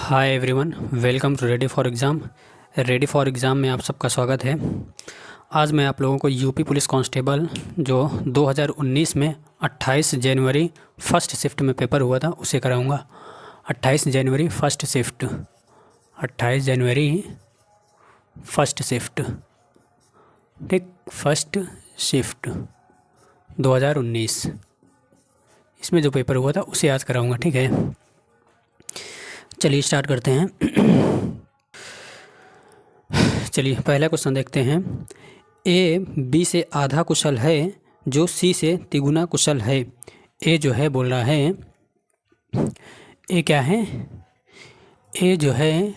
Hi everyone, welcome to ready for exam. Ready for exam में आप सबका स्वागत है। आज मैं आप लोगों को यूपी पुलिस कांस्टेबल जो 2019 में 28 जनवरी फर्स्ट शिफ्ट में पेपर हुआ था उसे कराऊंगा। 28 जनवरी फर्स्ट शिफ्ट, 28 जनवरी फर्स्ट शिफ्ट, ठीक, फर्स्ट शिफ्ट 2019 इसमें जो पेपर हुआ था उसे आज कराऊंगा, ठीक है। चलिए स्टार्ट करते हैं। चलिए पहला क्वेश्चन देखते हैं। ए बी से आधा कुशल है जो सी से तिगुना कुशल है। ए जो है बोल रहा है, ए क्या है, ए जो है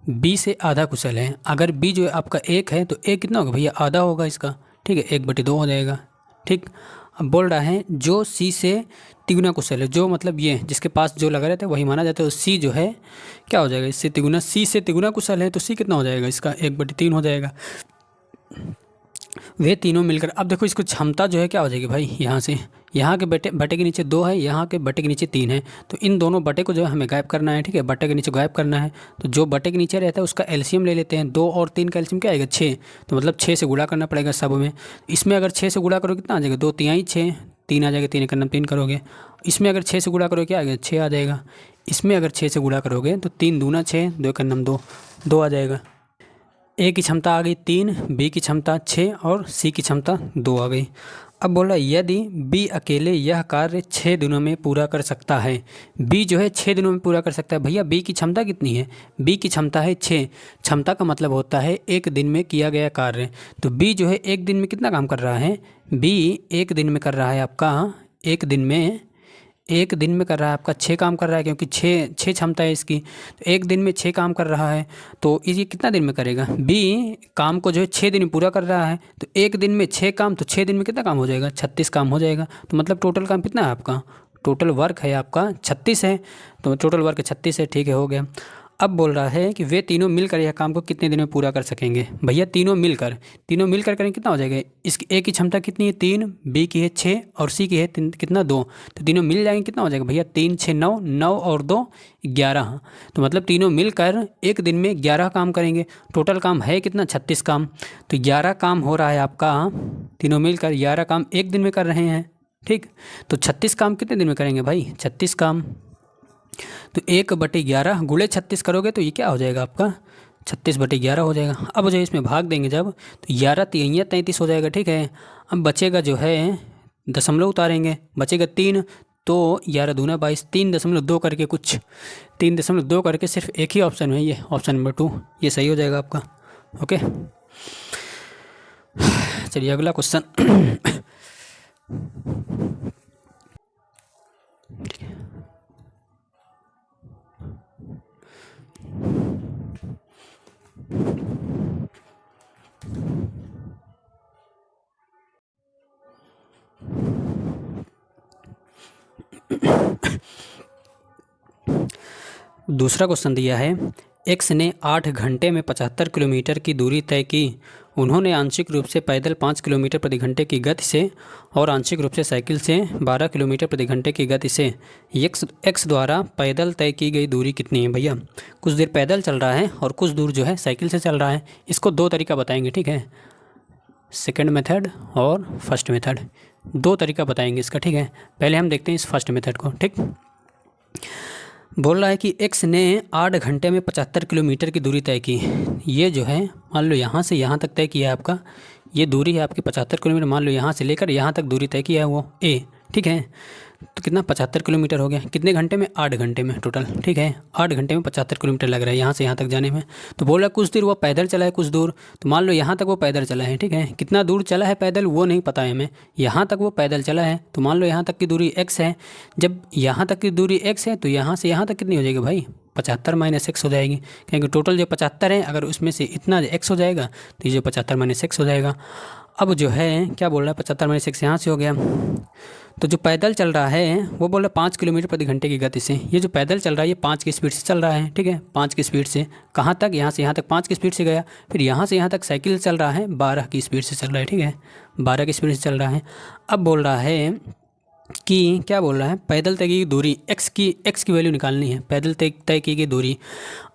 बी से आधा कुशल है। अगर बी जो है आपका एक है तो ए कितना होगा भैया, आधा होगा इसका, ठीक है, 1/2 हो जाएगा, ठीक। अब बोल रहा है जो सी से तिगुना कुशल है, जो मतलब ये जिसके पास जो लगा रहता है वही माना जाता है। तो सी जो है क्या हो जाएगा, इससे तिगुना, सी से तिगुना कुशल है तो सी कितना हो जाएगा, इसका 1/3 हो जाएगा। वे तीनों मिलकर, अब देखो इसको क्षमता जो है क्या हो जाएगी भाई, यहाँ से यहाँ के बटे के नीचे 2 है, यहाँ के बटे के नीचे 3 है, तो इन दोनों बटे को जो है हमें गायब करना है, ठीक है, बटे के नीचे गायब करना है। तो जो बटे के नीचे रहता है उसका एलसीएम ले लेते हैं। 2 और 3 का एलसीएम क्या आएगा, 6, तो मतलब 6 से गुणा करना पड़ेगा सब में। इसमें अगर 6 से गुणा करो कितना आ जाएगा, 2 तिहाई 6, 3 आ जाएगा, 3 का 3 करोगे। इसमें अगर 6 से गुणा करोगे क्या आएगा, 6 आ जाएगा। इसमें अगर 6 से गुणा करोगे तो 3 दूना 6, 2 का 2, 2 आ जाएगा। ए की क्षमता आ गई 3, बी की क्षमता 6 और सी की क्षमता 2 आ गई। अब बोल रहा है यदि बी अकेले यह कार्य 6 दिनों में पूरा कर सकता है। बी जो है 6 दिनों में पूरा कर सकता है। भैया बी की क्षमता कितनी है, बी की क्षमता है 6। क्षमता का मतलब होता है 1 दिन में किया गया कार्य। तो बी जो है 1 दिन में कितना काम कर रहा है, बी 1 दिन में कर रहा है आपका, 1 दिन में कर रहा है आपका 6 काम कर रहा है, क्योंकि 6 क्षमता है इसकी। तो 1 दिन में 6 काम कर रहा है, तो ये कितना दिन में करेगा, बी काम को जो है 6 दिन में पूरा कर रहा है। तो 1 दिन में 6 काम, तो 6 दिन में कितना काम हो जाएगा, 36 काम हो जाएगा। तो मतलब टोटल काम कितना है आपका, टोटल वर्क है आपका 36 है, तो टोटल वर्क 36 है, ठीक है, हो गया। अब बोल रहा है कि वे तीनों मिलकर यह काम को कितने दिन में पूरा कर सकेंगे। भैया तीनों मिलकर करें कितना हो जाएगा, इसकी ए की क्षमता कितनी है 3, बी की है 6 और सी की है कितना 2, तो तीनों मिल जाएंगे कितना हो जाएगा भैया, 3 6 9, 9 और 2 11। तो मतलब तीनों मिलकर 1 दिन में 11 काम करेंगे। टोटल काम है कितना, 36 काम। तो 11 काम हो रहा है आपका, तीनों मिलकर 11 काम 1 दिन में कर रहे हैं, ठीक। तो 36 काम कितने दिन में करेंगे भाई, 36 काम। तो 1/11 गुणे 36 करोगे तो ये क्या हो जाएगा आपका, 36/11 हो जाएगा। अब जो इसमें भाग देंगे जब, तो 11 3 33 हो जाएगा, ठीक है। अब बचेगा जो है दशमलव उतारेंगे, बचेगा 3, तो 11 दूना 22, 3.2 करके कुछ 3.2 करके सिर्फ एक ही ऑप्शन है, ये ऑप्शन नंबर 2, ये सही हो जाएगा आपका, ओके। चलिए अगला क्वेश्चन। दूसरा क्वेश्चन दिया है, एक्स ने 8 घंटे में 75 किलोमीटर की दूरी तय की। उन्होंने आंशिक रूप से पैदल 5 किलोमीटर प्रति घंटे की गति से और आंशिक रूप से साइकिल से 12 किलोमीटर प्रति घंटे की गति से एक्स द्वारा पैदल तय की गई दूरी कितनी है। भैया कुछ देर पैदल चल रहा है और कुछ दूर जो है साइकिल से चल रहा है। इसको 2 तरीका बताएंगे, ठीक है, सेकेंड मेथड और फर्स्ट मेथड, 2 तरीका बताएंगे इसका, ठीक है। पहले हम देखते हैं इस फर्स्ट मेथड को, ठीक। बोल रहा है कि एक्स ने 8 घंटे में 75 किलोमीटर की दूरी तय की। ये जो है मान लो यहाँ से यहाँ तक तय किया है आपका, ये दूरी है आपकी 75 किलोमीटर, मान लो यहाँ से लेकर यहाँ तक दूरी तय किया है वो ए, ठीक है। तो कितना 75 किलोमीटर हो गया, कितने घंटे में, 8 घंटे में टोटल, ठीक है। 8 घंटे में 75 किलोमीटर लग रहा है यहाँ से यहाँ तक जाने में। तो बोल रहा है कुछ देर वो पैदल चला है, कुछ दूर, तो मान लो यहाँ तक वो पैदल चला है, ठीक है। कितना दूर चला है पैदल वो नहीं पता है हमें, यहाँ तक वो पैदल चला है, तो मान लो यहाँ तक की दूरी x है। जब यहाँ तक की दूरी x है तो यहाँ से यहाँ तक कितनी हो जाएगी भाई, 75 - x हो जाएगी, क्योंकि टोटल जो 75 है, अगर उसमें से इतना x हो जाएगा तो ये जो 75 - x हो जाएगा। अब जो है क्या बोल रहा है, 75 - x यहाँ से हो गया। तो जो पैदल चल रहा है वो बोल रहा है 5 किलोमीटर प्रति घंटे की गति से। ये जो पैदल चल रहा है ये 5 की स्पीड से चल रहा है, ठीक है, 5 की स्पीड से। कहाँ तक, यहाँ से यहाँ तक 5 की स्पीड से गया। फिर यहाँ से यहाँ तक साइकिल चल रहा है 12 की स्पीड से चल रहा है, ठीक है, 12 की स्पीड से चल रहा है। अब बोल रहा है कि क्या बोल रहा है, पैदल तय की दूरी एक्स की वैल्यू निकालनी है, पैदल तय की गई दूरी।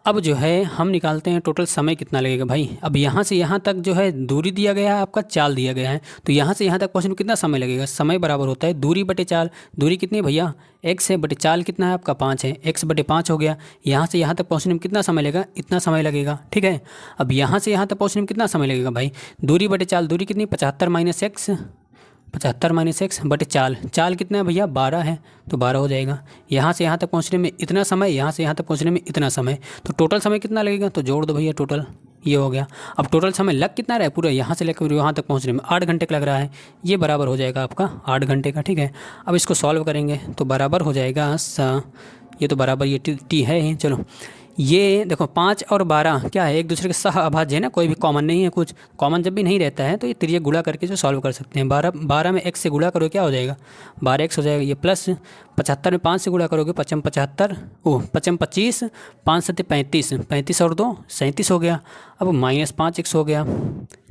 अब जो है हम निकालते हैं टोटल समय कितना लगेगा भाई। अब यहाँ से यहाँ तक जो है दूरी दिया गया है, आपका चाल दिया गया है, तो यहाँ से यहाँ तक पहुँचने में कितना समय लगेगा। समय बराबर होता है दूरी बटे चाल। दूरी कितनी है भैया, एक्स है, बटे चाल कितना है आपका 5 है, एक्स बटे 5 हो गया। यहाँ से यहाँ तक पहुँचने में कितना समय लगेगा, इतना समय लगेगा, ठीक है। अब यहाँ से यहाँ तक पहुँचने में कितना समय लगेगा भाई, दूरी बटे चाल। दूरी कितनी, 75 माइनस एक्स, 75 माइनस एक्स बटे चाल। चाल कितना है भैया, 12 है, तो 12 हो जाएगा। यहाँ से यहाँ तक पहुँचने में इतना समय, यहाँ से यहाँ तक पहुँचने में इतना समय, तो टोटल समय कितना लगेगा, तो जोड़ दो भैया टोटल, ये हो गया। अब टोटल समय लग कितना रहा है, पूरा यहाँ से लेकर वहाँ तक पहुँचने में 8 घंटे का लग रहा है, ये बराबर हो जाएगा आपका 8 घंटे का, ठीक है। अब इसको सॉल्व करेंगे तो बराबर हो जाएगा ये तो बराबर ये टी है ही। चलो ये देखो 5 और 12 क्या है, एक दूसरे के सह अभाज्य है ना, कोई भी कॉमन नहीं है। कुछ कॉमन जब भी नहीं रहता है तो ये तिर्यक गुणा करके जो सॉल्व कर सकते हैं। 12 में x से गुणा करो क्या हो जाएगा, 12x हो जाएगा। ये प्लस 75 में 5 से गुणा करोगे 55 75, 25, 5 7 35, 35 और 2 37 हो गया। अब माइनस 5x हो गया,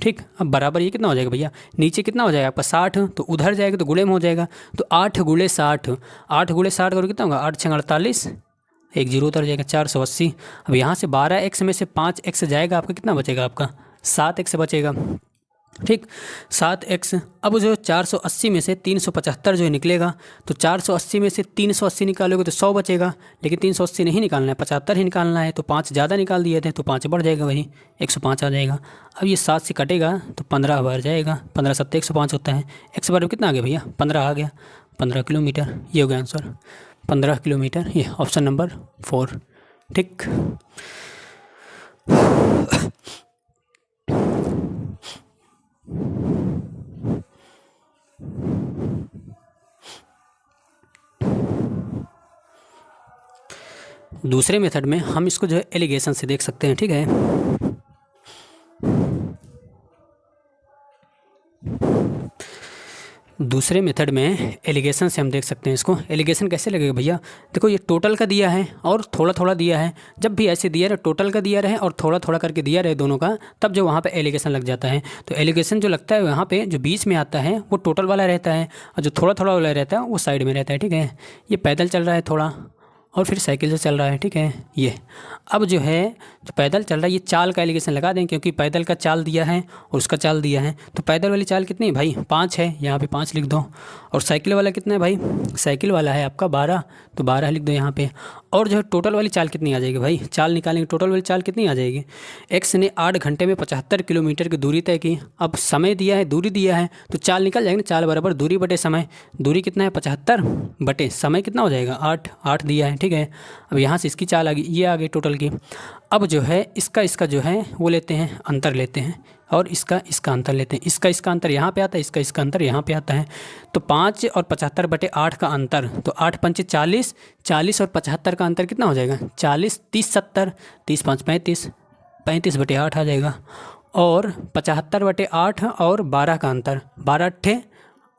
ठीक। अब बराबर ये कितना हो जाएगा भैया, नीचे कितना हो जाएगा आपका 60, तो उधर जाएगा तो गुणे में हो जाएगा, तो 8 गुणे 60, 8 गुणे 60 करोगे कितना होगा, 8 6 48, एक जीरो उतर जाएगा, 480। अब यहाँ से 12x में से 5x जाएगा, आपका कितना बचेगा, आपका 7x बचेगा, ठीक 7x। अब जो 480 में से 375 जो निकलेगा, तो 480 में से 380 निकालोगे तो 100 बचेगा, लेकिन 380 नहीं निकालना है, 75 ही निकालना है, तो 5 ज़्यादा निकाल दिए थे तो 5 बढ़ जाएगा, वही 105 आ जाएगा। अब ये 7 से कटेगा तो 15 बढ़ जाएगा, 15 7 105 होता है। x बराबर कितना आ गया भैया, 15 आ गया, 15 किलोमीटर, ये हो गया आंसर 15 किलोमीटर, ये ऑप्शन नंबर 4, ठीक। दूसरे मेथड में हम इसको जो है एलिगेशन से देख सकते हैं, ठीक है। दूसरे मेथड में एलिगेशन से हम देख सकते हैं इसको। एलिगेशन कैसे लगेगा भैया, देखो ये टोटल का दिया है और थोड़ा थोड़ा दिया है। जब भी ऐसे दिया रहे, टोटल का दिया रहे और थोड़ा थोड़ा करके दिया रहे दोनों का, तब जो वहाँ पे एलिगेशन लग जाता है। तो एलिगेशन जो लगता है वहाँ पे जो बीच में आता है वो टोटल वाला रहता है, और जो थोड़ा थोड़ा वाला रहता है वो साइड में रहता है, ठीक है। ये पैदल चल रहा है थोड़ा, और फिर साइकिल से चल रहा है, ठीक है। ये अब जो है जो पैदल चल रहा है, ये चाल का एलिगेशन लगा दें, क्योंकि पैदल का चाल दिया है और उसका चाल दिया है। तो पैदल वाली चाल कितनी है भाई, 5 है, यहाँ पे 5 लिख दो। और साइकिल वाला कितना है भाई, साइकिल वाला है आपका 12, तो 12 लिख दो यहाँ पे। और जो है टोटल वाली चाल कितनी आ जाएगी भाई, चाल निकालेंगे, टोटल वाली चाल कितनी आ जाएगी। एक्स ने 8 घंटे में 75 किलोमीटर की दूरी तय की। अब समय दिया है, दूरी दिया है, तो चाल निकल जाएगी ना, चाल बराबर दूरी बटे समय। दूरी कितना है 75 बटे समय कितना हो जाएगा 8 दिया है, ठीक है। अब यहाँ से इसकी चाल आ गई, ये आ गई टोटल की। अब जो है इसका जो है वो लेते हैं, अंतर लेते हैं, और इसका अंतर लेते हैं। इसका अंतर यहाँ पे आता है, इसका अंतर यहाँ पे आता है। तो 5 और 75 बटे 8 का अंतर, तो 8 पंचे 40, 40 और 75 का अंतर कितना हो जाएगा 40, 30 70, 30 5 35, 35 बटे 8 आ जाएगा। और 75 बटे 8 और 12 का अंतर, 12 अट्ठे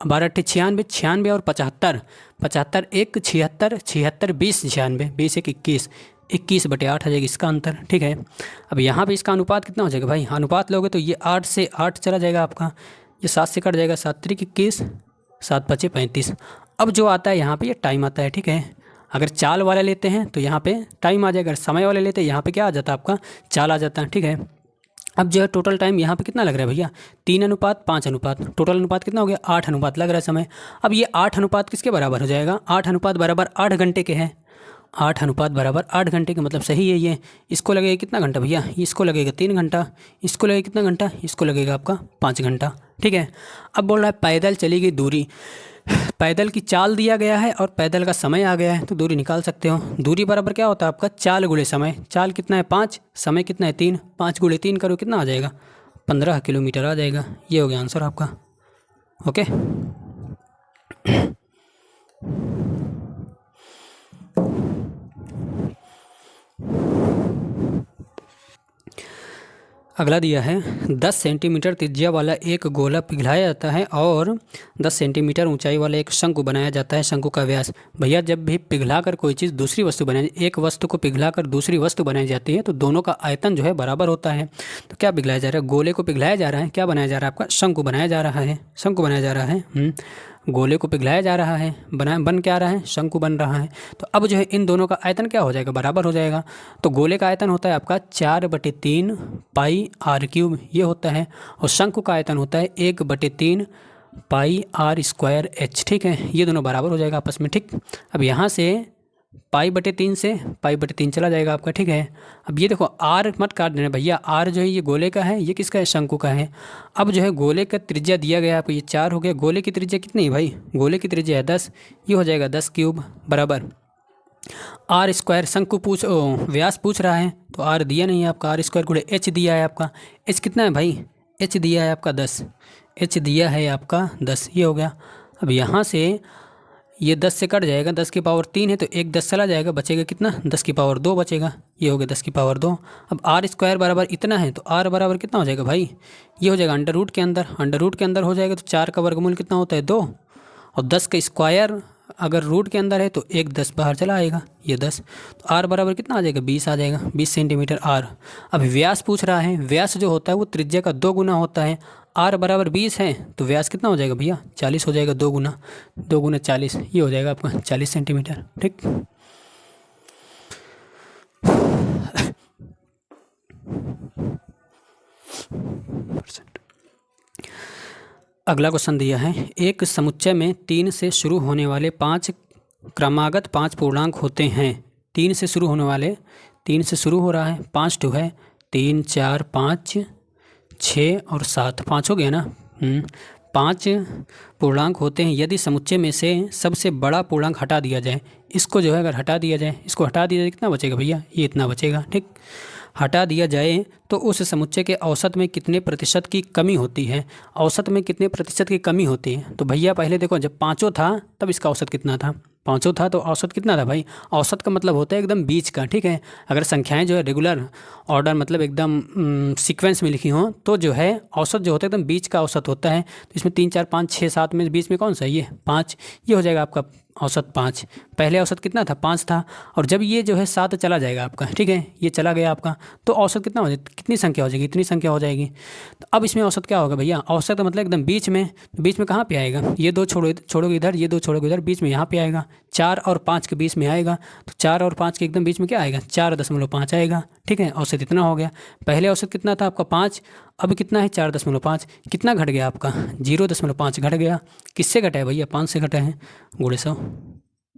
96, 96 और 75, 75 1 76, 76 20, 96 20 1 21, 21 बटे 8 आ जाएगा इसका अंतर, ठीक है। अब यहाँ पे इसका अनुपात कितना हो जाएगा भाई, अनुपात लोगे तो ये 8 से 8 चला जाएगा आपका, ये 7 से कट जाएगा, 7 3 21, 7 5 35। अब जो आता है यहाँ पे ये टाइम आता है, ठीक है। अगर चाल वाला लेते हैं तो यहाँ पे टाइम आ जाएगा, अगर समय वाले लेते हैं यहाँ पे क्या आ जाता है आपका, चाल आ जाता है, ठीक है। अब जो है टोटल टाइम यहाँ पे कितना लग रहा है भैया, 3:5 टोटल अनुपात कितना हो गया 8 अनुपात लग रहा है समय। अब ये 8 अनुपात किसके बराबर हो जाएगा, 8 अनुपात बराबर 8 घंटे के हैं, 8 अनुपात बराबर 8 घंटे के, मतलब सही है ये। इसको लगेगा कितना घंटा भैया, इसको लगेगा 3 घंटा, इसको लगेगा कितना घंटा, इसको लगेगा आपका 5 घंटा, ठीक है। अब बोल रहा है पैदल चली गई दूरी, पैदल की चाल दिया गया है और पैदल का समय आ गया है, तो दूरी निकाल सकते हो। दूरी बराबर क्या होता है आपका, चाल गुणे समय। चाल कितना है 5, समय कितना है 3, 5 गुणे 3 करो कितना आ जाएगा 15 किलोमीटर आ जाएगा। ये हो गया आंसर आपका, ओके। अगला दिया है 10 सेंटीमीटर त्रिज्या वाला एक गोला पिघलाया जाता है और 10 सेंटीमीटर ऊंचाई वाला एक शंकु बनाया जाता है। शंकु का व्यास, भैया जब भी पिघलाकर कोई चीज़ दूसरी वस्तु बनाई, एक वस्तु को पिघलाकर दूसरी वस्तु बनाई जाती है तो दोनों का आयतन जो है बराबर होता है। तो क्या पिघलाया जा रहा है, गोले को पिघलाया जा रहा है, क्या बनाया जा रहा है आपका, शंकु बनाया जा रहा है, शंकु बनाया जा रहा है। गोले को पिघलाया जा रहा है, बन क्या रहा है, शंकु बन रहा है। तो अब जो है इन दोनों का आयतन क्या हो जाएगा, बराबर हो जाएगा। तो गोले का आयतन होता है आपका 4/3 पाई आर क्यूब ये होता है, और शंकु का आयतन होता है 1/3 पाई आर स्क्वायर एच। ठीक है, ये दोनों बराबर हो जाएगा आपस में। ठीक, अब यहाँ से पाई/3 से पाई/3 चला जाएगा आपका। ठीक है, अब ये देखो आर मत काट देना भैया, आर जो है ये गोले का है, ये किसका है, शंकु का है। अब जो है गोले का त्रिज्या दिया गया आपको, ये 4 हो गया। गोले की त्रिज्या कितनी है भाई, गोले की त्रिज्या है 10, ये हो जाएगा 10 क्यूब बराबर आर स्क्वायर। शंकु व्यास पूछ रहा है तो आर दिया नहीं है आपका, आर स्क्वायर गुणे एच दिया है आपका। एच कितना है भाई, एच दिया है आपका 10, एच दिया है आपका 10, ये हो गया। अब यहाँ से ये 10 से कट जाएगा, 10 की पावर 3 है तो एक 10 चला जाएगा, बचेगा कितना, 10 की पावर 2 बचेगा, ये हो गया 10 की पावर 2। अब आर स्क्वायर बराबर इतना है तो आर बराबर कितना हो जाएगा भाई, ये हो जाएगा अंडर रूट के अंदर, अंडर रूट के अंदर हो जाएगा तो 4 का वर्गमूल कितना होता है 2, और 10 का स्क्वायर अगर रूट के अंदर है तो एक 10 बाहर चला आएगा, ये 10, तो आर बराबर कितना आ जाएगा 20 आ जाएगा, 20 सेंटीमीटर आर। अब व्यास पूछ रहा है, व्यास जो होता है वो त्रिज्या का 2 गुना होता है। आर बराबर 20 है तो व्यास कितना हो जाएगा भैया, 40 हो जाएगा, 2 गुना 40, ये हो जाएगा आपका 40 सेंटीमीटर। ठीक, अगला क्वेश्चन दिया है, एक समुच्चय में 3 से शुरू होने वाले 5 क्रमागत 5 पूर्णांक होते हैं। 3 से शुरू होने वाले, 3 से शुरू हो रहा है, 5 टू है, 3 4 5 6 और 7, 5 हो गया ना। 5 पूर्णांक होते हैं। यदि समुच्चय में से सबसे बड़ा पूर्णांक हटा दिया जाए, इसको जो है अगर हटा दिया जाए, इसको हटा दिया जाए, कितना बचेगा भैया, ये इतना बचेगा। ठीक, हटा दिया जाए तो उस समुच्चय के औसत में कितने प्रतिशत की कमी होती है, औसत में कितने प्रतिशत की कमी होती है। तो भैया पहले देखो, जब 5 था तब इसका औसत कितना था, 5 था तो औसत कितना था भाई, औसत का मतलब होता है एकदम बीच का। ठीक है, अगर संख्याएं जो है रेगुलर ऑर्डर मतलब एकदम सीक्वेंस में लिखी हों तो जो है औसत जो होता है एकदम बीच का औसत होता है। तो इसमें 3 4 5 6 7 में बीच में कौन सा, ये 5, ये हो जाएगा आपका औसत 5। पहले औसत कितना था, 5 था, और जब ये जो है 7 चला जाएगा आपका, ठीक है, ये चला गया आपका, तो औसत कितना हो जाएगा, कितनी संख्या हो जाएगी, इतनी संख्या हो जाएगी। तो अब इसमें औसत क्या होगा भैया, औसत का मतलब एकदम बीच में, बीच में कहाँ पे आएगा, ये 2 छोड़ोगे इधर, ये 2 छोड़ोगे इधर, बीच में यहाँ पे आएगा, 4 और 5 के बीच में आएगा। तो 4 और 5 के एकदम बीच में क्या आएगा, 4.5 आएगा। ठीक है, औसत इतना हो गया। पहले औसत कितना था आपका 5, अब कितना है 4.5, कितना घट गया आपका 0.5 घट गया। किससे घटा है भैया, 5 से घटा है, गुणे 100।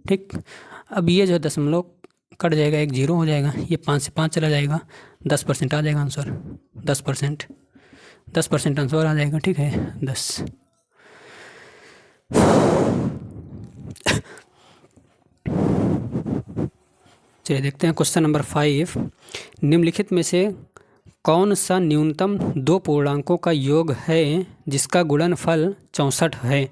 ठीक, अब ये जो है दशमलव कट जाएगा, एक 0 हो जाएगा, ये 5 से 5 चला जाएगा, 10% आ जाएगा आंसर, 10% आंसर आ जाएगा। ठीक है, 10। चलिए देखते हैं क्वेश्चन नंबर 5। निम्नलिखित में से कौन सा न्यूनतम 2 पूर्णांकों का योग है जिसका गुणनफल 64 है।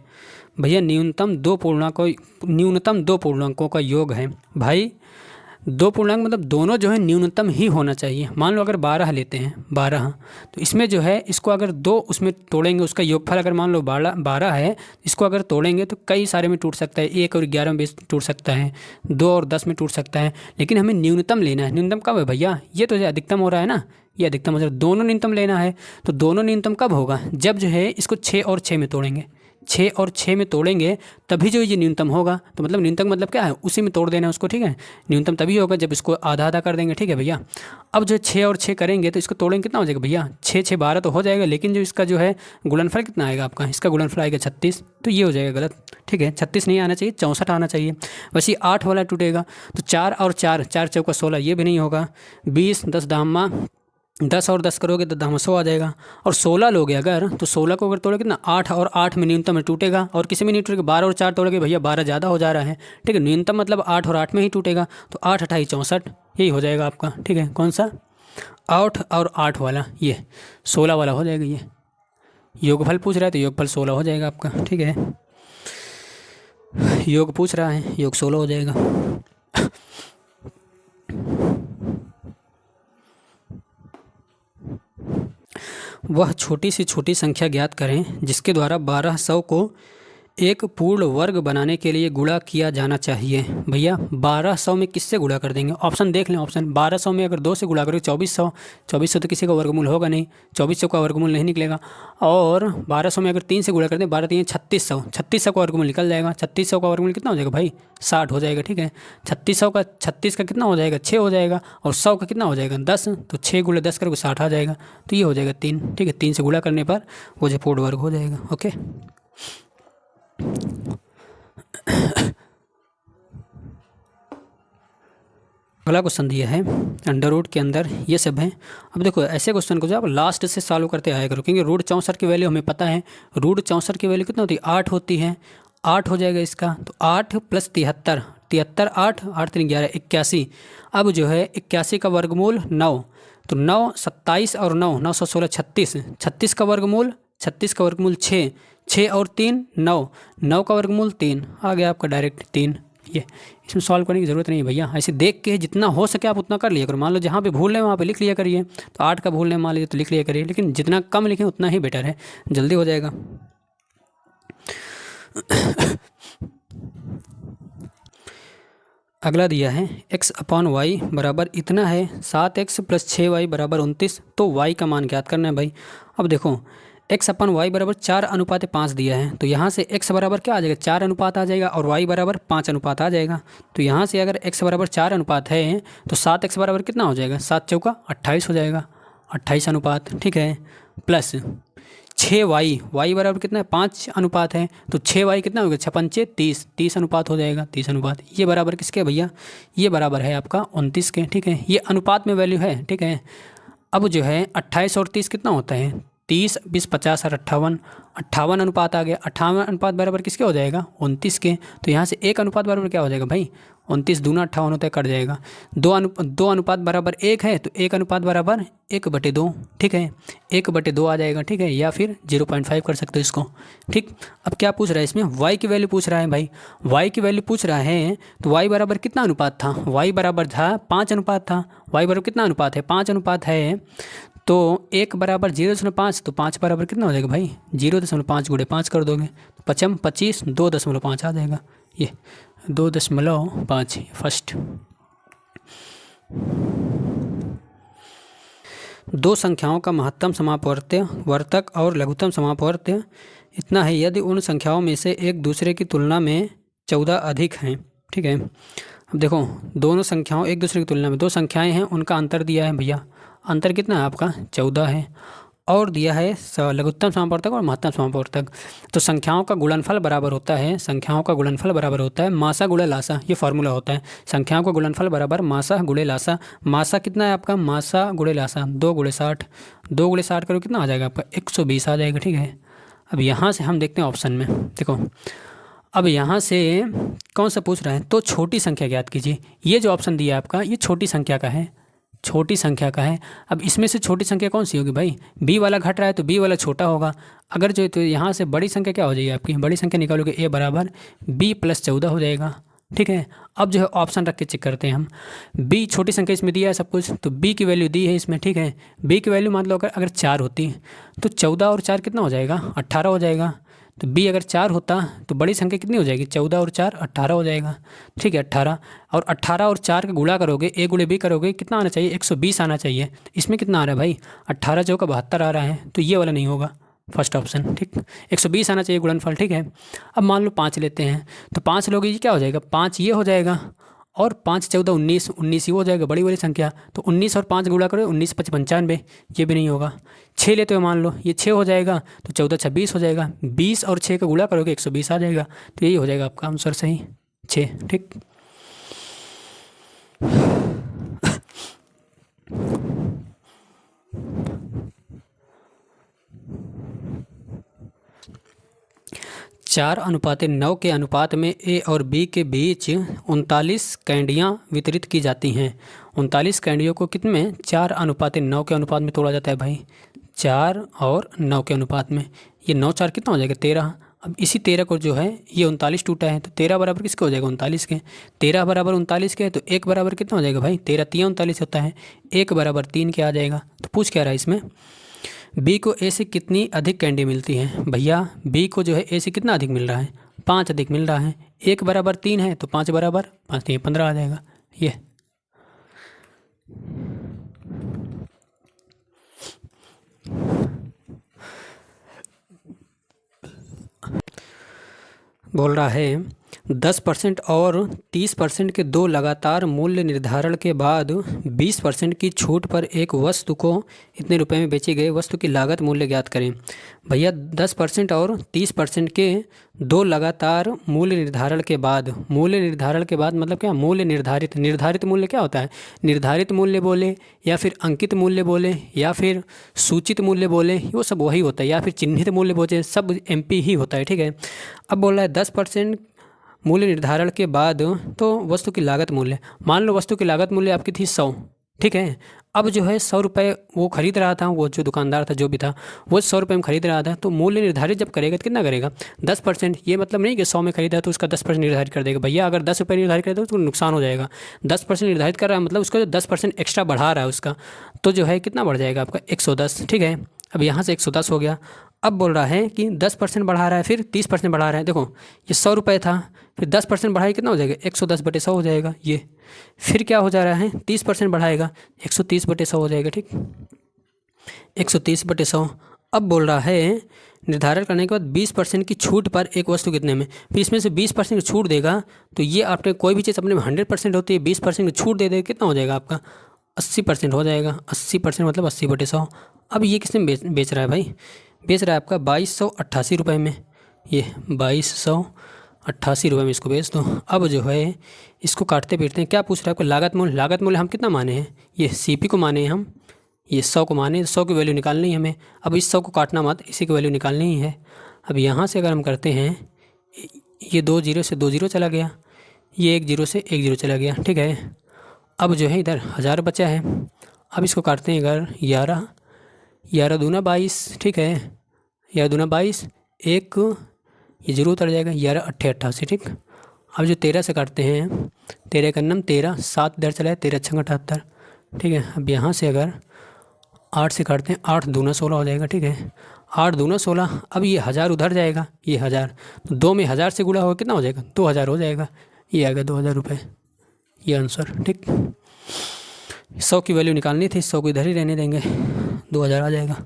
भैया न्यूनतम दो पूर्णांकों का योग है भाई। 2 पूर्णांक मतलब दोनों जो है न्यूनतम ही होना चाहिए। मान लो अगर 12 लेते हैं, 12, तो इसमें जो है इसको अगर 2 उसमें तोड़ेंगे, उसका योगफल अगर मान लो 12 है, इसको अगर तोड़ेंगे तो कई सारे में टूट सकता है, 1 और 11 में टूट सकता है, 2 और 10 में टूट सकता है, लेकिन हमें न्यूनतम लेना है। न्यूनतम कब है भैया, ये तो अधिकतम हो रहा है ना, ये अधिकतम हो रहा है, दोनों न्यूनतम लेना है। तो दोनों न्यूनतम कब होगा, जब जो है इसको 6 और 6 में तोड़ेंगे, 6 और 6 में तोड़ेंगे तभी जो ये न्यूनतम होगा। तो मतलब न्यूनतम मतलब क्या है, उसी में तोड़ देना है उसको। ठीक है, न्यूनतम तभी होगा जब इसको आधा आधा कर देंगे। ठीक है भैया, अब जो 6 और 6 करेंगे तो इसको तोड़ेंगे, कितना हो जाएगा भैया, 6 6 12 तो हो जाएगा, लेकिन जो इसका जो है गुणनफल कितना आएगा आपका, इसका गुणनफल आएगा 36, तो ये हो जाएगा गलत। ठीक है, 36 नहीं आना चाहिए, 64 आना चाहिए। बस ये 8 वाला टूटेगा, तो 4 और 4, 4 चौका 16, ये भी नहीं होगा। 20, 10 दामा 10 और 10 करोगे तो 100 आ जाएगा। और 16 लोगे अगर, तो 16 को अगर तोड़ोगे कितना, 8 और 8 में न्यूनतम में टूटेगा, और किसी में नहीं टूटेगा। 12 और 4 तोड़ोगे भैया, 12 ज़्यादा हो जा रहा है। ठीक है, न्यूनतम मतलब 8 और 8 में ही टूटेगा, तो 8 8 64, यही हो जाएगा आपका। ठीक है, कौन सा, 8 और 8 वाला, ये 16 वाला हो जाएगा। ये योगफल पूछ रहा है तो योगफल 16 हो जाएगा आपका। ठीक है, योग पूछ रहा है, योग 16 हो जाएगा। वह छोटी सी छोटी संख्या ज्ञात करें जिसके द्वारा 1200 को एक पूर्ण वर्ग बनाने के लिए गुणा किया जाना चाहिए। भैया 1200 में किससे गुणा कर देंगे? ऑप्शन देख लें। ऑप्शन 1200 में अगर 2 से गुणा करोगे 2400, 2400 तो किसी का वर्गमूल होगा नहीं, 2400 का वर्गमूल नहीं निकलेगा। और 1200 में अगर 3 से गुणा कर दें, 12 3 3600, 3600 का वर्गमूल निकल जाएगा। 3600 का वर्गमूल कितना हो जाएगा भाई? 60 हो जाएगा। ठीक है, 3600 का 36 का कितना हो जाएगा? 6 हो जाएगा। और 100 का कितना हो जाएगा? 10। तो 6 × 10 करोगे 60 आ जाएगा। तो ये हो जाएगा 3। ठीक है, 3 से गुणा करने पर वो जो पूर्ण वर्ग हो जाएगा। ओके, अगला क्वेश्चन दिया है अंडर रूट के अंदर ये सब है। अब देखो ऐसे क्वेश्चन को जो आप लास्ट से सॉल्व करते आया करो, क्योंकि रूट 64 की वैल्यू हमें पता है। रूट 64 की वैल्यू कितना होती है? 8 होती है। 8 हो जाएगा इसका। तो 8 + 73, 73 8, 8 3 11 81। अब जो है 81 का वर्गमूल 9, तो 9 27 और 9 9 16 36, 36 का वर्गमूल 6, 6 और 3 9, 9 का वर्गमूल 3 आ गया आपका डायरेक्ट 3। ये इसमें सॉल्व करने की ज़रूरत नहीं है भैया, ऐसे देख के जितना हो सके आप उतना कर लिया करो। मान लो जहाँ पे भूल रहे वहाँ पे लिख लिया करिए। तो 8 का भूल रहे मान लीजिए तो लिख लिया करिए, लेकिन जितना कम लिखें उतना ही बेटर है, जल्दी हो जाएगा। अगला दिया है x/y बराबर इतना है 7x + 6y बराबर 29। तो y का मान ज्ञात करना है भाई। अब देखो x/y बराबर 4:5 दिया है, तो यहाँ से x बराबर क्या आ जाएगा? 4 अनुपात आ जाएगा और y बराबर 5 अनुपात आ जाएगा। तो यहाँ से अगर x बराबर 4 अनुपात है तो 7x बराबर कितना हो जाएगा? 7 चौका 28 हो जाएगा, 28 अनुपात। ठीक है, प्लस 6y, y बराबर कितना है? 5 अनुपात है। तो 6y कितना होगा? 6 पंचे 30, 30 अनुपात हो जाएगा, 30 अनुपात। ये बराबर किसके भैया? ये बराबर है आपका 29 के। ठीक है, ये अनुपात में वैल्यू है। ठीक है, अब जो है 28 और 30 कितना होता है? 30 20 50 और 58, 58 अनुपात आ गया। 58 अनुपात बराबर किसके हो जाएगा? 29 के। तो यहाँ से 1 अनुपात बराबर क्या हो जाएगा भाई? 29 दूना 58 होता है, कट जाएगा। 2 अनुपात बराबर 1 है, तो 1 अनुपात बराबर 1/2। ठीक है, 1/2 आ जाएगा। ठीक है, या फिर 0.5 कर सकते हो इसको। ठीक, अब क्या पूछ रहा है इसमें? y की वैल्यू पूछ रहा है भाई। y की वैल्यू पूछ रहा है, तो y बराबर कितना अनुपात था? y बराबर था 5 अनुपात था। y बराबर कितना अनुपात है? 5 अनुपात है। तो 1 बराबर 0.5, तो 5 बराबर कितना हो जाएगा भाई? 0.5 × 5 कर दोगे, 5 25 2.5 आ जाएगा। ये 2.5 फर्स्ट। दो संख्याओं का महत्तम समापवर्त्य, वर्तक और लघुत्तम समापवर्त्य इतना है यदि उन संख्याओं में से एक दूसरे की तुलना में 14 अधिक हैं। ठीक है, अब देखो दोनों संख्याओं एक दूसरे की तुलना में, दो संख्याएं हैं, उनका अंतर दिया है भैया। अंतर कितना है आपका? 14 है। और दिया है लघुत्तम समापवर्तक और महत्तम समापवर्तक। तो संख्याओं का गुणनफल बराबर होता है, संख्याओं का गुणनफल बराबर होता है मासा गुणे लासा। ये फार्मूला होता है, संख्याओं का गुणनफल बराबर मासा गुणे लासा। मासा कितना है आपका? मासा गुणे लासा 2 × 60, 2 × 60 करो कितना आ जाएगा आपका? 120 आ जाएगा। ठीक है, अब यहाँ से हम देखते हैं ऑप्शन में। देखो अब यहाँ से कौन सा पूछ रहा है? तो छोटी संख्या ज्ञात कीजिए। ये जो ऑप्शन दिया है आपका, ये छोटी संख्या का है, छोटी संख्या का है। अब इसमें से छोटी संख्या कौन सी होगी भाई? b वाला घट रहा है तो b वाला छोटा होगा। अगर जो तो यहाँ से बड़ी संख्या क्या हो जाएगी आपकी? बड़ी संख्या निकालोगे a बराबर b + 14 हो जाएगा। ठीक है, अब जो है ऑप्शन रख के चेक करते हैं हम। b छोटी संख्या इसमें दिया है सब कुछ, तो b की वैल्यू दी है इसमें। ठीक है, b की वैल्यू मान लो अगर 4 होती तो 14 और 4 कितना हो जाएगा? 18 हो जाएगा। तो b अगर 4 होता तो बड़ी संख्या कितनी हो जाएगी? 14 और 4 18 हो जाएगा। ठीक है, 18 और 18 और 4 का गुणा करोगे, a × b करोगे, कितना आना चाहिए? 120 आना चाहिए। इसमें कितना आ रहा है भाई? 18 चौका 72 आ रहा है, तो ये वाला नहीं होगा, फर्स्ट ऑप्शन। ठीक, 120 आना चाहिए गुणनफल। ठीक है, अब मान लो 5 लेते हैं, तो 5 लोगे ये क्या हो जाएगा? 5 ये हो जाएगा, और 5 14 19, 19 ही हो जाएगा, बड़ी वाली संख्या। तो 19 और 5 गुणा करो, 19 5 95, ये भी नहीं होगा। 6 लेते हो मान लो, ये 6 हो जाएगा, तो 14 26 हो जाएगा। 20 और 6 का गुणा करोगे 120 आ जाएगा। तो यही हो जाएगा आपका आंसर सही, 6। ठीक, चार 4:9 के अनुपात में a और b के बीच 39 कैंडियाँ वितरित की जाती हैं। 39 कैंडियों को कितने में? 4:9 के अनुपात में तोड़ा जाता है भाई, 4 और 9 के अनुपात में। ये 9 4 कितना हो जाएगा? 13। अब इसी 13 को जो है ये 39 टूटा है, तो 13 बराबर किसके हो जाएगा? 39 के। 13 बराबर 39 के, तो 1 बराबर कितना हो जाएगा भाई? 13 3 39 होता है, 1 बराबर 3 के आ जाएगा। तो पूछ क्या रहा है इसमें? बी को ए से कितनी अधिक कैंडी मिलती है? भैया बी को जो है ए से कितना अधिक मिल रहा है? 5 अधिक मिल रहा है, 1 बराबर 3 है तो 5 बराबर 5 3 15 आ जाएगा। ये बोल रहा है 10% और 30% के दो लगातार मूल्य निर्धारण के बाद 20% की छूट पर एक वस्तु को इतने रुपए में बेची गई वस्तु की लागत मूल्य ज्ञात करें। भैया 10% और 30% के दो लगातार मूल्य निर्धारण के बाद, मूल्य निर्धारण के बाद मतलब क्या, मूल्य निर्धारित, निर्धारित मूल्य क्या होता है, निर्धारित मूल्य बोले या फिर अंकित मूल्य बोले या फिर सूचित मूल्य बोले, वो सब वही होता है, या फिर चिन्हित मूल्य बोले, सब MP ही होता है। ठीक है, अब बोल रहा है 10% मूल्य निर्धारण के बाद तो वस्तु की लागत मूल्य, मान लो वस्तु की लागत मूल्य आपकी थी 100। ठीक है, अब जो है 100 रुपये वो खरीद रहा था, वो जो दुकानदार था जो भी था वो 100 रुपये में खरीद रहा था। तो मूल्य निर्धारित जब करेगा तो कितना करेगा, 10%। ये मतलब नहीं कि 100 में खरीदा तो उसका 10% निर्धारित कर देगा। भैया अगर 10 रुपये निर्धारित कर देगा तो नुकसान हो जाएगा। 10% निर्धारित कर रहा है मतलब उसका 10% एक्स्ट्रा बढ़ा रहा है उसका, तो जो है कितना बढ़ जाएगा आपका 110। ठीक है, अब यहाँ से 110 हो गया। अब बोल रहा है कि 10% बढ़ा रहा है, फिर 30% बढ़ा रहा है। देखो ये 100 रुपये था, फिर 10% बढ़ाए कितना हो जाएगा, 110/100 हो जाएगा। ये फिर क्या हो जा रहा है, 30% बढ़ाएगा, 130/100 हो जाएगा। ठीक, 130/100। अब बोल रहा है निर्धारण करने के बाद 20% की छूट पर एक वस्तु कितने में, फिर इसमें से 20% की छूट देगा। तो ये आपने कोई भी चीज़ अपने में 100% होती है, 20% की छूट दे देगा, कितना हो जाएगा आपका 80% हो जाएगा। 80% मतलब 80/100। अब ये किसने बेच रहा है भाई, बेच रहा है आपका 2288 रुपये में। ये 2288 रुपये में इसको बेच दो। अब जो है इसको काटते पीटते हैं, क्या पूछ रहा है आपको, लागत मूल्य। लागत मूल्य हम कितना माने हैं, ये CP को माने हैं हम, ये 100 को माने, 100 की वैल्यू निकालनी है हमें। अब इस 100 को काटना मत, इसी की वैल्यू निकालनी ही है। अब यहाँ से अगर हम करते हैं, ये 2 0 से 2 0 चला गया, ये 1 0 से 1 0 चला गया। ठीक है, अब जो है इधर 1000 बचा है। अब इसको काटते हैं अगर 11 11 दूना 22। ठीक है, 11 दूना 22, एक ये जरूर उतर जाएगा, 11 8 88। ठीक, अब जो 13 से काटते हैं, 13 का नम 13, 7 इधर चला है, 13 6 78। ठीक है, अब यहाँ से अगर 8 से काटते हैं, 8 दूना 16 हो जाएगा। ठीक है, 8 दूना 16। अब ये 1000 उधर जाएगा, ये 1000 तो 2 में 1000 से गुणा हो कितना हो जाएगा, 2000 हो जाएगा। ये आ गया 2000 रुपये, ये आंसर। ठीक, 100 की वैल्यू निकालनी थी, 100 को इधर ही रहने देंगे, 2000 आ जाएगा।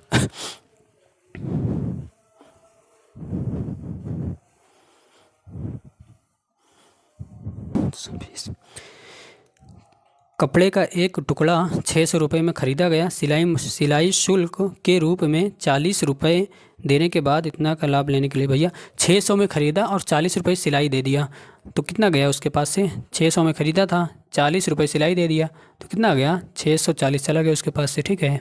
कपड़े का एक टुकड़ा 600 रुपये में ख़रीदा गया, सिलाई शुल्क के रूप में 40 रुपये देने के बाद इतना का लाभ लेने के लिए। भैया 600 में ख़रीदा और 40 रुपये सिलाई दे दिया, तो कितना गया उसके पास से, 600 में ख़रीदा था, 40 रुपये सिलाई दे दिया, तो कितना गया 640 चला गया उसके पास से। ठीक है,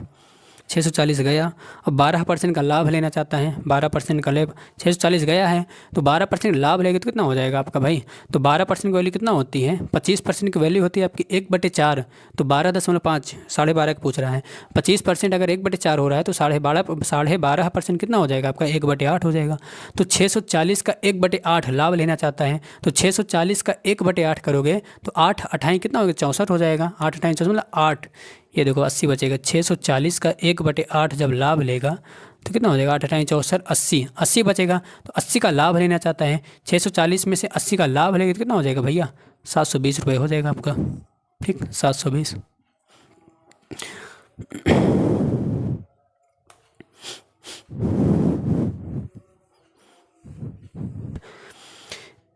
640 गया। अब 12% का लाभ लेना चाहता है, 12% का लाभ, 640 गया है तो 12% लाभ लेगा तो कितना हो जाएगा आपका भाई, तो 12% की वैल्यू कितना होती है, 25% की वैल्यू होती है आपकी 1/4, तो 12.5, 12.5 का पूछ रहा है। 25% अगर 1/4 हो रहा है तो 12.5% कितना हो जाएगा आपका 1/8 हो जाएगा। तो 640 का 1/8 लाभ लेना चाहता है, तो 640 का 1/8 करोगे तो 8 8 कितना हो गया 64 हो जाएगा। 8 8 64 मतलब 8, ये देखो 80 बचेगा। 640 का 1/8 जब लाभ लेगा तो कितना हो जाएगा, 8 8 64 80, 80 बचेगा। तो 80 का लाभ लेना चाहता है, 640 में से 80 का लाभ लेगा तो कितना हो जाएगा भैया 720 रुपये हो जाएगा आपका। ठीक, 720।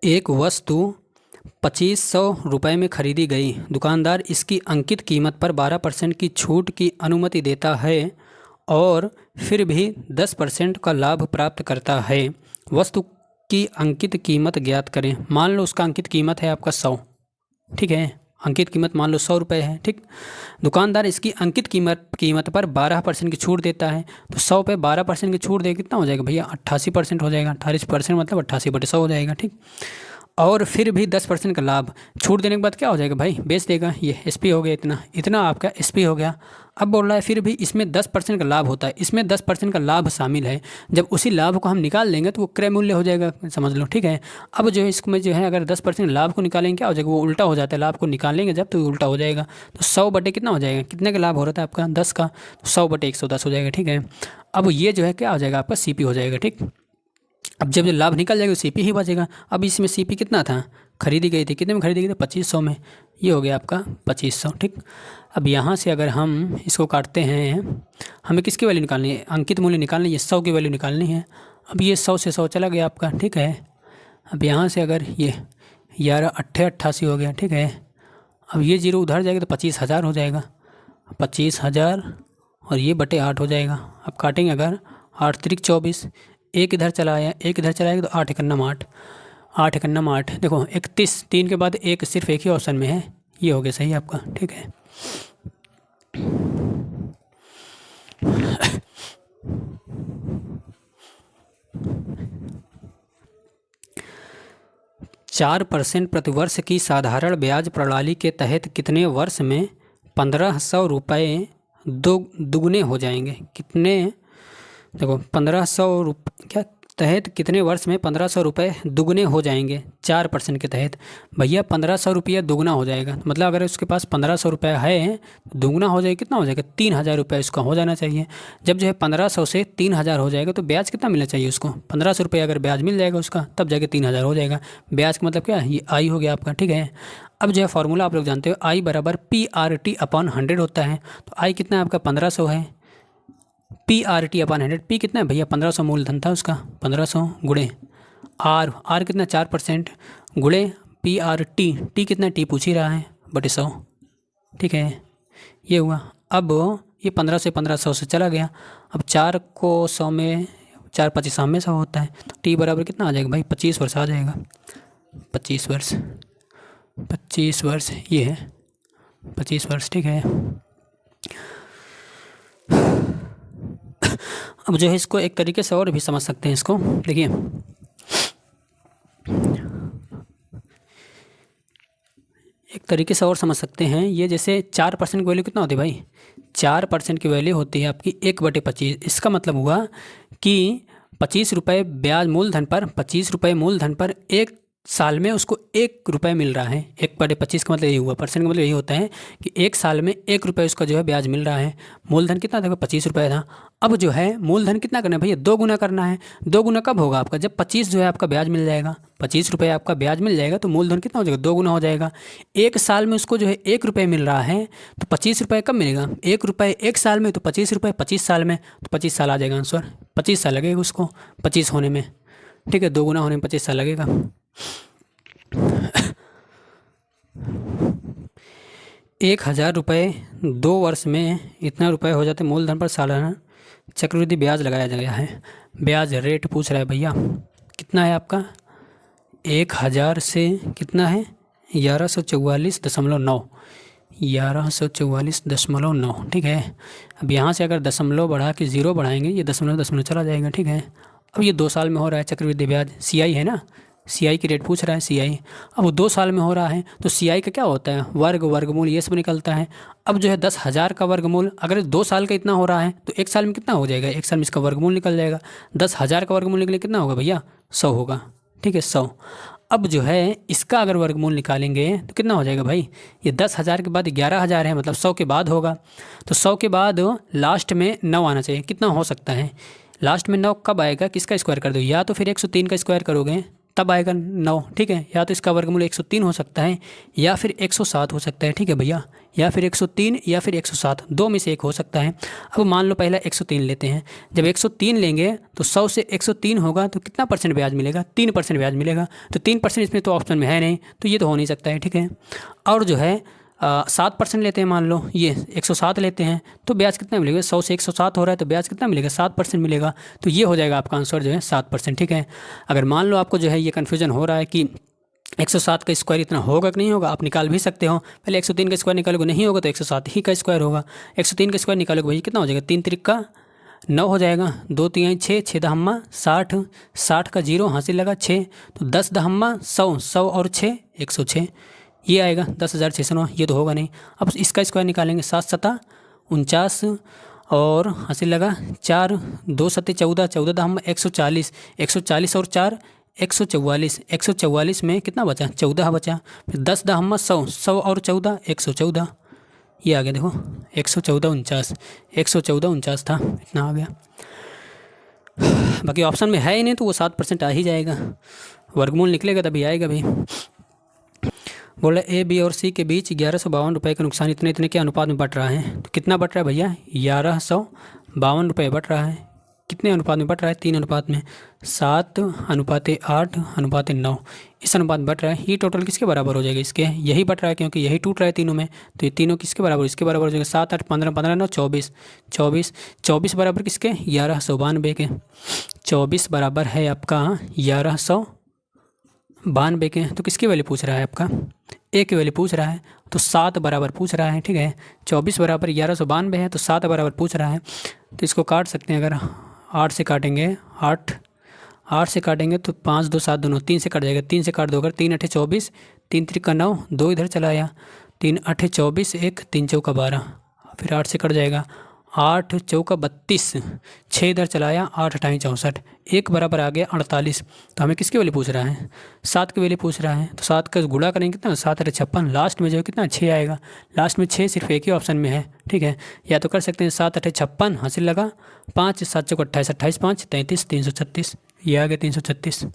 एक वस्तु 2500 रुपये में खरीदी गई, दुकानदार इसकी अंकित कीमत पर 12% की छूट की अनुमति देता है और फिर भी 10% का लाभ प्राप्त करता है। वस्तु की अंकित कीमत ज्ञात करें। मान लो उसका अंकित कीमत है आपका 100। ठीक है, अंकित कीमत मान लो 100 रुपये है। ठीक, दुकानदार इसकी अंकित कीमत पर 12% की छूट देता है, तो 100 पे 12% की छूट दे कितना हो जाएगा भैया 88% हो जाएगा। 88% मतलब 88/100 हो जाएगा। ठीक, और फिर भी 10% का लाभ, छूट देने के बाद क्या हो जाएगा भाई बेच देगा। ये SP हो गया, इतना आपका SP हो गया। अब बोल रहा है फिर भी इसमें 10% का लाभ होता है, इसमें 10% का लाभ शामिल है। जब उसी लाभ को हम निकाल लेंगे तो वो क्रय मूल्य हो जाएगा, समझ लो। ठीक है, अब जो है इसमें जो है अगर 10% लाभ को निकालेंगे क्या हो जाएगा, वो उल्टा हो जाता है। लाभ को निकालेंगे जब तो उल्टा हो जाएगा। तो 100 बटे कितना हो जाएगा, कितने का लाभ हो रहा था आपका 10 का, तो 100 बटे 110 हो जाएगा। ठीक है, अब ये जो है क्या हो जाएगा आपका CP हो जाएगा। ठीक, अब जब लाभ निकल जाएगा तो सीपी ही बचेगा। अब इसमें सीपी कितना था, खरीदी गई थी, कितने में खरीदी गई थी, 2500 में। ये हो गया आपका 2500, ठीक। अब यहाँ से अगर हम इसको काटते हैं, हमें किसकी वैल्यू निकालनी है, अंकित मूल्य निकालनी है, 100 की वैल्यू निकालनी है। अब ये 100 से 100 चला गया आपका, ठीक है। अब यहाँ से अगर ये 11 8 88 हो गया, ठीक है। अब ये जीरो उधर जाएगा तो 25,000 हो जाएगा, 25,000 और ये बटे 8 हो जाएगा। अब काटेंगे अगर 8 त्रिक 24, एक इधर चला आया, एक इधर चला आएगा तो 8 एकन्नम 8, 8 एकन्नम 8, देखो 31, 3 के बाद एक सिर्फ एक ही ऑप्शन में है, ये हो गया सही आपका, ठीक है। चार % प्रतिवर्ष की साधारण ब्याज प्रणाली के तहत कितने वर्ष में 1500 रुपये दुगने हो जाएंगे, कितने, देखो 1500 क्या तहत कितने वर्ष में 1500 रुपये दुगने हो जाएंगे, 4% के तहत। भैया 1500 रुपया दुगना हो जाएगा, मतलब अगर उसके पास 1500 रुपया है तो दुगना हो जाएगा, कितना हो जाएगा, 3000 रुपया उसका हो जाना चाहिए। जब जो है 1500 से 3000 हो जाएगा तो ब्याज कितना मिलना चाहिए उसको, 1500 रुपया अगर ब्याज मिल जाएगा उसका तब जाके 3000 हो जाएगा। ब्याज का मतलब क्या है, ये आई हो गया आपका, ठीक है। अब जो है फॉर्मूला आप लोग जानते हो, आई बराबर PRT/100 होता है। तो आई कितना है आपका 1500 है, PRT/100, पी कितना है भैया 1500 मूलधन था उसका, 1500 गुणे आर कितना 4% गुणे PRT, टी कितना, टी पूछ ही रहा है, बटे 100, ठीक है। ये हुआ। अब ये 15 से 1500 से चला गया। अब 4 को 100 में 4 25 में 100 होता है, तो टी बराबर कितना आ जाएगा भाई, 25 वर्ष आ जाएगा, 25 वर्ष, 25 वर्ष, ये है 25 वर्ष, ठीक है। अब जो है इसको एक तरीके से और भी समझ सकते हैं इसको, देखिए एक तरीके से और समझ सकते हैं। ये जैसे 4% की वैल्यू कितना होती है भाई, 4% की वैल्यू होती है आपकी 1/25। इसका मतलब हुआ कि 25 रुपये ब्याज मूलधन पर, 25 रुपये मूलधन पर एक साल में उसको 1 रुपये मिल रहा है। 1/25 का मतलब यही हुआ, परसेंट का मतलब यही होता है कि एक साल में 1 रुपये उसका जो है ब्याज मिल रहा है। मूलधन कितना था, 25 रुपये था। अब जो है मूलधन कितना करना है भैया, 2 गुना करना है। 2 गुना कब होगा आपका, जब 25 जो है आपका ब्याज मिल जाएगा, 25 रुपये आपका ब्याज मिल जाएगा तो मूलधन कितना हो जाएगा, 2 गुना हो जाएगा। एक साल में उसको जो है 1 रुपये मिल रहा है, तो 25 रुपये कब मिलेगा, 1 रुपये एक साल में, तो 25 रुपये 25 साल में, तो 25 साल आ जाएगा आंसर। 25 साल लगेगा उसको 25 होने में, ठीक है, 2 गुना होने में 25 साल लगेगा। 1000 रुपये 2 वर्ष में इतना रुपये हो जाते, मूलधन पर सालाना चक्रवृद्धि ब्याज लगाया गया है। ब्याज रेट पूछ रहा है भैया, कितना है आपका, 1000 से कितना है 1144.9, 1144.9, ठीक है। अब यहाँ से अगर दशमलव बढ़ा के 0 बढ़ाएंगे, ये दशमलव चला जाएगा, ठीक है। अब ये 2 साल में हो रहा है चक्रवृद्धि ब्याज, CI है ना, CI की रेट पूछ रहा है, CI। अब वो 2 साल में हो रहा है तो CI का क्या होता है, वर्गमूल, ये सब निकलता है। अब जो है 10,000 का वर्गमूल अगर 2 साल का इतना हो रहा है तो 1 साल में कितना हो जाएगा, 1 साल में इसका वर्गमूल निकल जाएगा। 10,000 का वर्गमूल निकले कितना होगा भैया, 100 होगा, ठीक है, 100। अब जो है इसका अगर वर्गमूल निकालेंगे तो कितना हो जाएगा भाई, ये 10,000 के बाद 11,000 है, मतलब 100 के बाद होगा, तो 100 के बाद लास्ट में 9 आना चाहिए। कितना हो सकता है लास्ट में 9 कब आएगा, किसका स्क्वायर कर दो, या तो फिर 103 का स्क्वायर करोगे तब आएगा 9, ठीक है। या तो इसका वर्गमूल 103 हो सकता है या फिर 107 हो सकता है, ठीक है भैया, या फिर 103 या फिर 107, 2 में से एक हो सकता है। अब मान लो पहला 103 लेते हैं, जब 103 लेंगे तो 100 से 103 होगा तो कितना % ब्याज मिलेगा, 3% ब्याज मिलेगा। तो 3% इसमें तो ऑप्शन में है नहीं, तो ये तो हो नहीं सकता है, ठीक है। और जो है 7% लेते हैं, मान लो ये 107 लेते हैं तो ब्याज कितना मिलेगा, 100 से 107 हो रहा है तो ब्याज कितना मिलेगा, 7% मिलेगा। तो ये हो जाएगा आपका आंसर जो है 7%, ठीक है। अगर मान लो आपको जो है ये कन्फ्यूजन हो रहा है कि 107 का स्क्वायर इतना होगा कि नहीं होगा, आप निकाल भी सकते हो। पहले 103 का स्क्वायर निकालोगे, नहीं होगा तो 107 ही का स्क्वायर होगा। 103 का स्क्वायर निकालोगे भाई कितना हो जाएगा, 3 त्रिक का 9 हो जाएगा, 2 3 6, 6 दहम्मा 60, 60 का 0 हासिल लगा 6, तो 10 दहम्मा 100, 100 और 6 106, ये आएगा 10,609, ये तो होगा नहीं। अब इसका स्क्वायर निकालेंगे, 7 7 49 और हासिल लगा 4, 2 7 14, 14 दहम्मा 140, 140 और 4 144, 144 में कितना बचा, 14 बचा। फिर 10 दहम्मा 100, 100 और 14 114, ये आ गया देखो 114 49, 114 49 था, इतना आ गया। बाकी ऑप्शन में है ही नहीं तो वो 7% आ ही जाएगा, वर्गमूल निकलेगा तभी आएगा भाई। बोला ए बी और सी के बीच 1152 रुपये का नुकसान इतने इतने के अनुपात में बट रहा है। तो कितना बट रहा है भैया? 1152 रुपये बट रहा है। कितने अनुपात में बट रहा है? 3 अनुपात में, 7:8:9 इस अनुपात में बट रहा है। ये टोटल किसके बराबर हो जाएगा? इसके यही बट रहा है क्योंकि यही टूट रहा है तीनों में, तो ये तीनों किसके बराबर? इसके बराबर हो जाएगा। 7, 8, 15, 15, 9, 24, 24, 24 बराबर किसके? 1192 के। 24 बराबर है आपका 1192 के। तो किसकी वैल्यू पूछ रहा है? आपका ए की वैल्यू पूछ रहा है, तो 7 बराबर पूछ रहा है। ठीक है, 24 बराबर 1192 है, तो 7 बराबर पूछ रहा है। तो इसको काट सकते हैं, अगर 8 से काटेंगे, 8 से काटेंगे तो 5, 2, 7 दोनों 3 से कट जाएगा। 3 से काट दो, अगर 3 8 24, 3 3 9, 2 इधर चला आया, 3 8 24, 1 3 4 12, फिर 8 से कट जाएगा, 8 4 32, 6 इधर चलाया, 8 8 64, 1 बराबर आ गया 48। तो हमें किसकी वैल्यू पूछ रहा है? 7 की वैल्यू पूछ रहा है। तो 7 का गुणा करेंगे कितना? 7 8 56, लास्ट में जो है कितना? 6 आएगा। लास्ट में 6 सिर्फ एक ही ऑप्शन में है। ठीक है, या तो कर सकते हैं 7 8 56 हासिल लगा, 5 7 4 28, 28 5 33, 336, ये आ गया 336।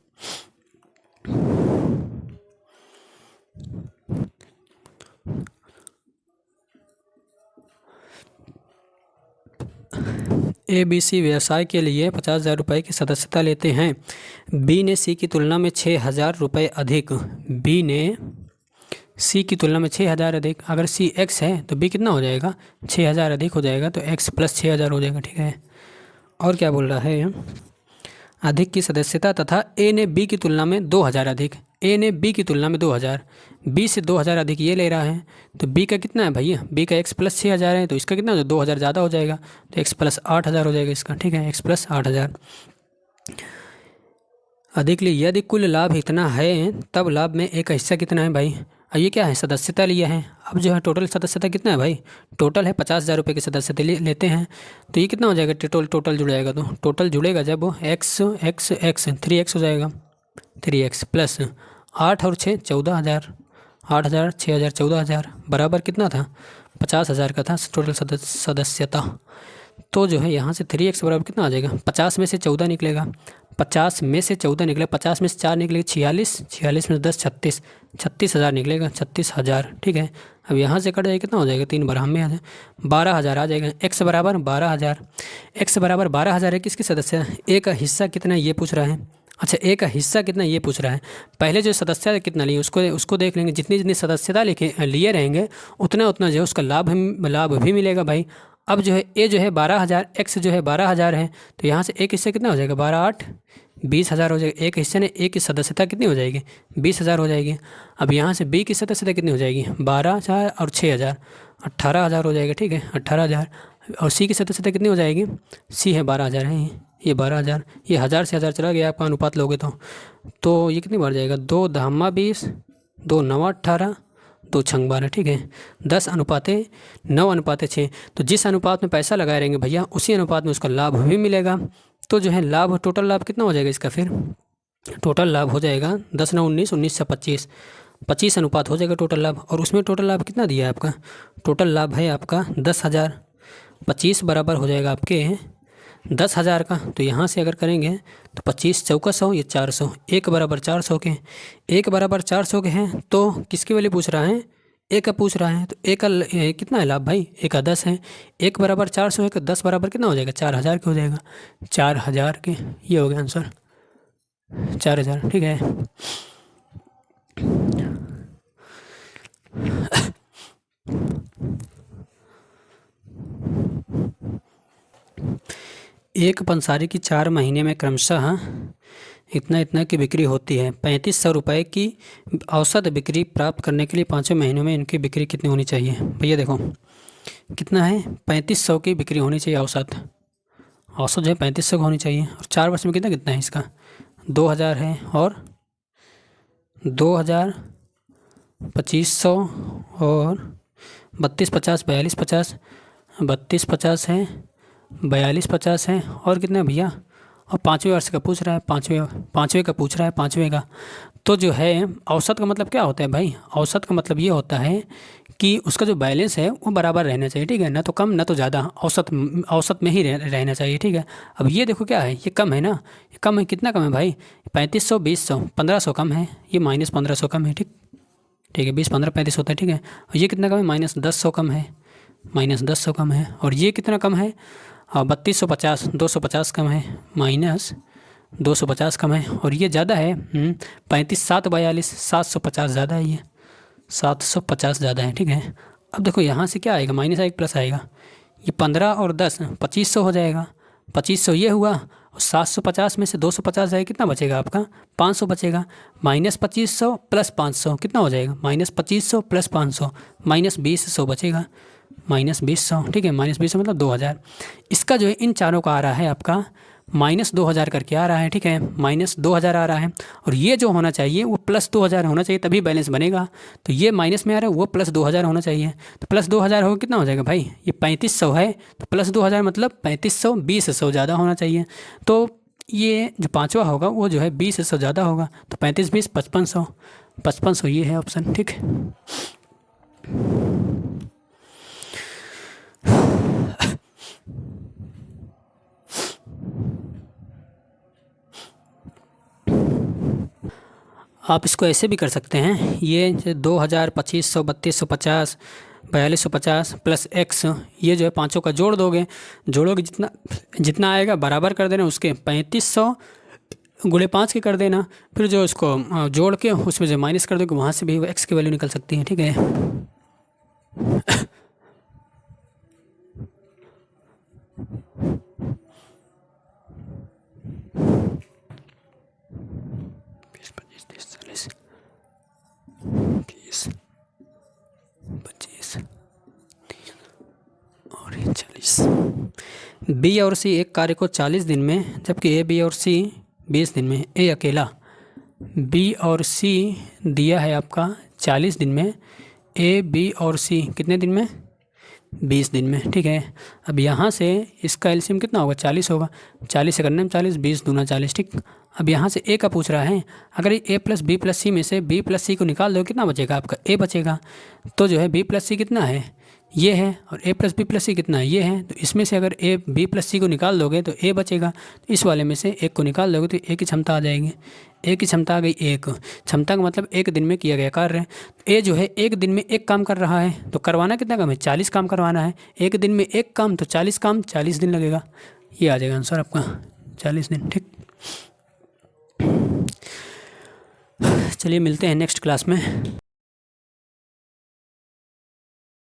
ABC व्यवसाय के लिए 50,000 रुपये की सदस्यता लेते हैं। बी ने सी की तुलना में 6,000 रुपये अधिक। बी ने सी की तुलना में 6,000 अधिक। अगर सी एक्स है तो बी कितना हो जाएगा? 6,000 अधिक हो जाएगा, तो एक्स प्लस 6,000 हो जाएगा। ठीक है, और क्या बोल रहा है? अधिक की सदस्यता तथा ए ने बी की तुलना में 2,000 अधिक। ए ने बी की तुलना में 2,000, बी से 2,000 अधिक ये ले रहा है, तो बी का कितना है भैया? बी का एक्स प्लस 6,000 है, तो इसका कितना? 2,000 ज़्यादा हो जाएगा, तो एक्स प्लस 8,000 हो जाएगा इसका। ठीक है, एक्स प्लस 8,000 अधिक लिए। यदि कुल लाभ इतना है तब लाभ में एक हिस्सा कितना है भाई? ये क्या है? सदस्यता लिया है। अब जो है टोटल सदस्यता कितना है भाई? टोटल है 50,000 रुपये की सदस्यता लेते हैं, तो ये कितना हो जाएगा? टोटल जुड़ जाएगा, तो टोटल जुड़ेगा जब एक्स एक्स एक्स 3x हो जाएगा, 3x प्लस 8 और 6 14,000, 8,000 6,000 14,000 बराबर कितना था? 50,000 का था टोटल सदस्यता। तो जो है यहाँ से 3x बराबर कितना आ जाएगा? 50 में से 14 निकलेगा, 50 में से 14 निकलेगा, 50 में से 4 निकलेगा 46, 46 में से 10 36, 36,000 निकलेगा, 36,000। ठीक है, अब यहाँ से कट जाएगा कितना हो जाएगा? 3 बराबर में आ जाए 12,000 आ जाएगा। x बराबर 12,000, x बराबर 12,000 है। किसकी सदस्य? ए का हिस्सा कितना ये पूछ रहा है। अच्छा, ए का हिस्सा कितना ये पूछ रहा है। पहले जो सदस्यता कितना लिए उसको देख लेंगे। जितनी जितनी सदस्यता लिए रहेंगे उतना उतना जो है उसका लाभ भी मिलेगा भाई। अब जो है ए जो है 12,000, एक्स जो है 12,000 है, तो यहाँ से एक हिस्सा कितना हो जाएगा? 12 8 20,000 हो जाएगा। एक हिस्से ने एक की सदस्यता कितनी हो जाएगी? 20,000 हो जाएगी। अब यहाँ से बी की सदस्यता कितनी हो जाएगी? 12,000 और 6,000 18,000 हो जाएगा। ठीक है, 18,000। और सी की सदस्यता कितनी हो जाएगी? सी है 12,000 है, ये 12,000, ये 1,000 से 1,000 चला गया आपका अनुपात लोगे तो ये कितनी बढ़ जाएगा? 2 धामा 20, 2 9 18, 2 छंग 12। ठीक है, 10:9:6। तो जिस अनुपात में पैसा लगाए रहेंगे भैया उसी अनुपात में उसका लाभ भी मिलेगा। तो जो है लाभ, टोटल लाभ कितना हो जाएगा इसका? फिर टोटल लाभ हो जाएगा 10 9 19, 19 से 25, 25 अनुपात हो जाएगा टोटल लाभ। और उसमें टोटल लाभ कितना दिया है आपका? टोटल लाभ है आपका 10,000, 25 बराबर हो जाएगा आपके 10,000 का। तो यहाँ से अगर करेंगे तो 25 चौका 100, ये 400, 1 बराबर 400 के, 1 बराबर 400 के हैं। तो किसकी वैल्यू पूछ रहा है? ए का पूछ रहा है। तो ए का कितना है लाभ भाई? ए का 10 है, 1 बराबर 400 है, तो 10 बराबर कितना हो जाएगा? 4,000 के हो जाएगा, 4,000 के। ये हो गया आंसर, 4,000। ठीक है, एक पंसारी की 4 महीने में क्रमशः इतना इतना की बिक्री होती है। 3,500 रुपये की औसत बिक्री प्राप्त करने के लिए 5 महीनों में इनकी बिक्री कितनी होनी चाहिए? भैया देखो कितना है? 3,500 की बिक्री होनी चाहिए औसत। औसत जो है 3,500 होनी चाहिए। और 4 वर्ष में कितना कितना है इसका? 2,000 है, और 2,000, 2,500 और 32 50 42 50, 32 50 है, 42 50 है, और कितना है भैया? और 5वें वर्ष का पूछ रहा है, पाँचवें का पूछ रहा है, 5वें का। तो जो है औसत का मतलब क्या होता है भाई, औसत का मतलब ये होता है कि उसका जो बैलेंस है वो बराबर रहना चाहिए, ठीक है, ना तो कम ना तो ज़्यादा, औसत औसत में ही रहना चाहिए, ठीक है। अब ये देखो क्या है, ये कम है ना, ये कम है, कितना कम है भाई, 3500, 2000, 1500 कम है, ये -1500 कम है, ठीक, ठीक है, 20, 15, 35 होता है, ठीक है। और ये कितना कम है, -1000 कम है, -1000 कम है। और ये कितना कम है, 3250, 250 कम है, -250 कम है। और ये ज़्यादा है, 35, 7, 42, 750 ज़्यादा है, ये 750 ज़्यादा है, ठीक है। अब देखो यहाँ से क्या आएगा, माइनस आएगा प्लस आएगा, ये 15 और 10 2500 हो जाएगा, 2500 ये हुआ, और 750 में से 250 जाएगा, कितना बचेगा आपका, 500 बचेगा। -2500 + 500 कितना हो जाएगा, -2500 + 500 -2000 बचेगा, -2000, ठीक है, -2000 मतलब 2000। इसका जो है इन चारों का आ रहा है आपका -2000 करके आ रहा है, ठीक है, -2000 आ रहा है। और ये जो होना चाहिए वो +2000 होना चाहिए, तभी बैलेंस बनेगा। तो ये माइनस में आ रहा है, वो +2000 होना चाहिए। तो +2000 हो कितना हो जाएगा भाई, ये 3500 है, तो +2000 मतलब 3500, 2000 ज़्यादा होना चाहिए। तो ये जो पाँचवा होगा वो जो है 2000 ज़्यादा होगा, तो 35, 20, 5500, 5500 ये है ऑप्शन, ठीक है। आप इसको ऐसे भी कर सकते हैं, ये 2000, 2500, 3250, 4250 + x, ये जो है पाँचों का जोड़ दोगे, जोड़ोगे जितना जितना आएगा बराबर कर देना उसके, 3500 × 5 के कर देना, फिर जो इसको जोड़ के उसमें जो माइनस कर दोगे वहाँ से भी x की वैल्यू निकल सकती है, ठीक है। बी और सी एक कार्य को 40 दिन में, जबकि ए, बी और सी 20 दिन में। ए अकेला, बी और सी दिया है आपका 40 दिन में, ए, बी और सी कितने दिन में, 20 दिन में, ठीक है। अब यहाँ से इसका एलसीएम कितना होगा, 40 होगा, 40 से करने में 40, 20 दूना 40, ठीक। अब यहाँ से ए का पूछ रहा है, अगर ए + बी + सी में से बी + सी को निकाल दो, कितना बचेगा आपका, ए बचेगा। तो जो है बी + सी कितना है, ये है, और ए + बी + सी कितना है, ये है। तो इसमें से अगर ए, बी + सी को निकाल दोगे तो ए बचेगा, तो इस वाले में से एक को निकाल दोगे तो ए की क्षमता आ जाएगी। ए की क्षमता आ गई, एक क्षमता का मतलब एक दिन में किया गया कार्य। ए जो है एक दिन में एक काम कर रहा है, तो करवाना कितना काम है, 40 काम करवाना है। एक दिन में एक काम, तो 40 काम, 40 दिन लगेगा, ये आ जाएगा आंसर आपका, 40 दिन, ठीक। चलिए मिलते हैं नेक्स्ट क्लास में।